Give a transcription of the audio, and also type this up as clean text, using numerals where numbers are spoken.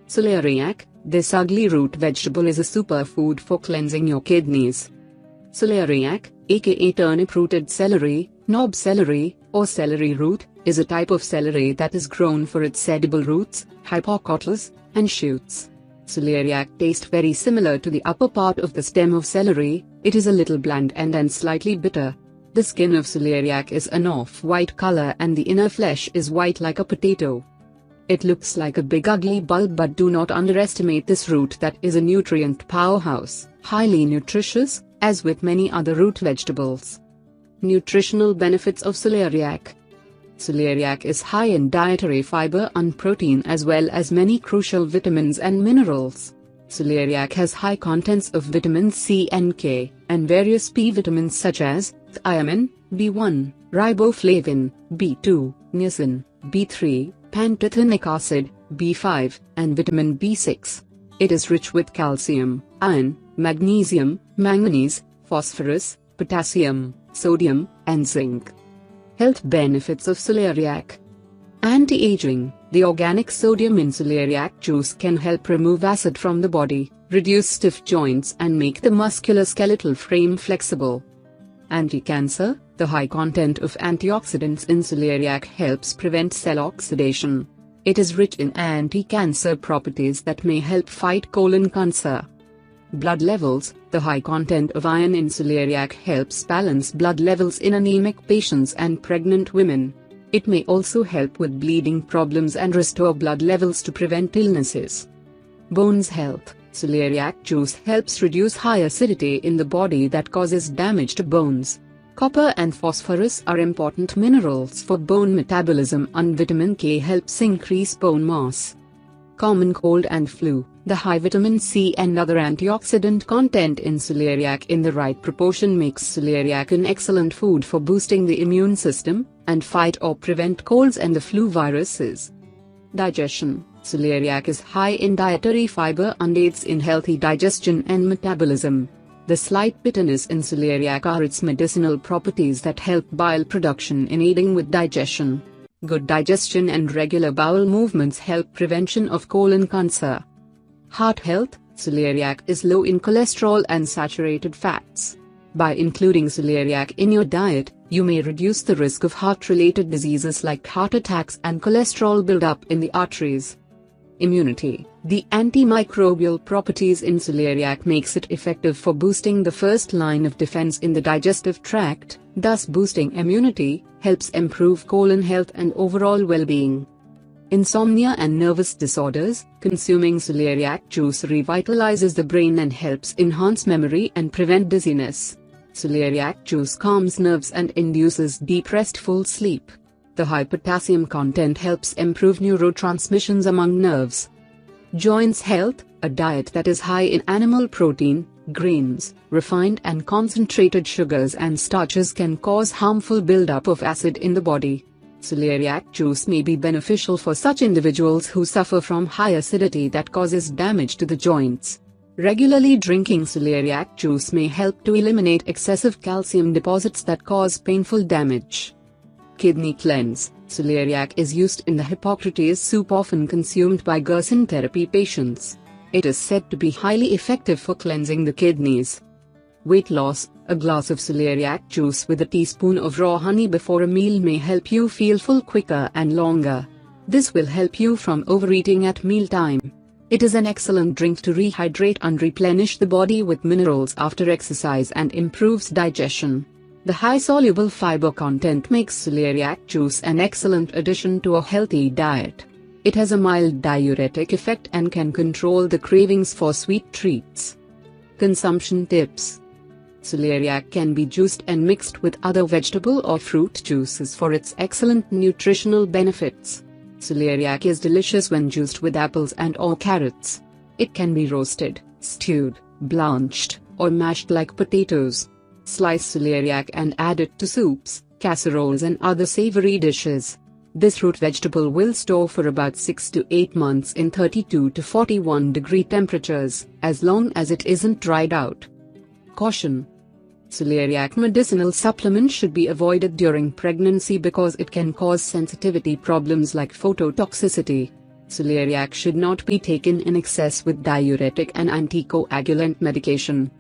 Celeriac, this ugly root vegetable is a superfood for cleansing your kidneys. Celeriac, aka turnip-rooted celery, knob celery, or celery root, is a type of celery that is grown for its edible roots, hypocotyls, and shoots. Celeriac tastes very similar to the upper part of the stem of celery. It is a little bland and slightly bitter. The skin of celeriac is an off-white color and the inner flesh is white like a potato. It looks like a big ugly bulb, but do not underestimate this root that is a nutrient powerhouse, highly nutritious, as with many other root vegetables. Nutritional benefits of celeriac. Celeriac is high in dietary fiber and protein as well as many crucial vitamins and minerals. Celeriac has high contents of vitamin C and K, and various B vitamins such as thiamine, B1, riboflavin, B2, niacin, B3, pantothenic acid, B5, and vitamin B6. It is rich with calcium, iron, magnesium, manganese, phosphorus, potassium, sodium, and zinc. Health benefits of celeriac. Anti-aging. The organic sodium in celeriac juice can help remove acid from the body, reduce stiff joints and make the musculoskeletal frame flexible. Anti-cancer. The high content of antioxidants in celeriac helps prevent cell oxidation. It is rich in anti-cancer properties that may help fight colon cancer. Blood levels. The high content of iron in celeriac helps balance blood levels in anemic patients and pregnant women. It may also help with bleeding problems and restore blood levels to prevent illnesses. Bones health. Celeriac juice helps reduce high acidity in the body that causes damage to bones. Copper and phosphorus are important minerals for bone metabolism, and vitamin K helps increase bone mass. Common cold and flu. The high vitamin C and other antioxidant content in celeriac in the right proportion makes celeriac an excellent food for boosting the immune system, and fight or prevent colds and the flu viruses. Digestion. Celeriac is high in dietary fiber and aids in healthy digestion and metabolism. The slight bitterness in celeriac are its medicinal properties that help bile production in aiding with digestion. Good digestion and regular bowel movements help prevention of colon cancer. Heart health. Celeriac is low in cholesterol and saturated fats. By including celeriac in your diet, you may reduce the risk of heart-related diseases like heart attacks and cholesterol buildup in the arteries. Immunity. The antimicrobial properties in celeriac makes it effective for boosting the first line of defense in the digestive tract, thus boosting immunity, helps improve colon health and overall well-being. Insomnia and nervous disorders. Consuming celeriac juice revitalizes the brain and helps enhance memory and prevent dizziness. Celeriac juice calms nerves and induces deep restful sleep. The high potassium content helps improve neurotransmissions among nerves. Joints health. A diet that is high in animal protein, grains, refined and concentrated sugars and starches can cause harmful buildup of acid in the body. Celeriac juice may be beneficial for such individuals who suffer from high acidity that causes damage to the joints. Regularly drinking celeriac juice may help to eliminate excessive calcium deposits that cause painful damage. Kidney cleanse. Celeriac is used in the Hippocrates soup often consumed by Gerson therapy patients. It is said to be highly effective for cleansing the kidneys. Weight loss. A glass of celeriac juice with a teaspoon of raw honey before a meal may help you feel full quicker and longer. This will help you from overeating at mealtime. It is an excellent drink to rehydrate and replenish the body with minerals after exercise and improves digestion. The high soluble fiber content makes celeriac juice an excellent addition to a healthy diet. It has a mild diuretic effect and can control the cravings for sweet treats. Consumption tips. Celeriac can be juiced and mixed with other vegetable or fruit juices for its excellent nutritional benefits. Celeriac is delicious when juiced with apples and/or carrots. It can be roasted, stewed, blanched, or mashed like potatoes. Slice celeriac and add it to soups, casseroles and other savory dishes. This root vegetable will store for about 6 to 8 months in 32 to 41 degree temperatures, as long as it isn't dried out. Caution. Celeriac medicinal supplements should be avoided during pregnancy because it can cause sensitivity problems like phototoxicity. Celeriac should not be taken in excess with diuretic and anticoagulant medication.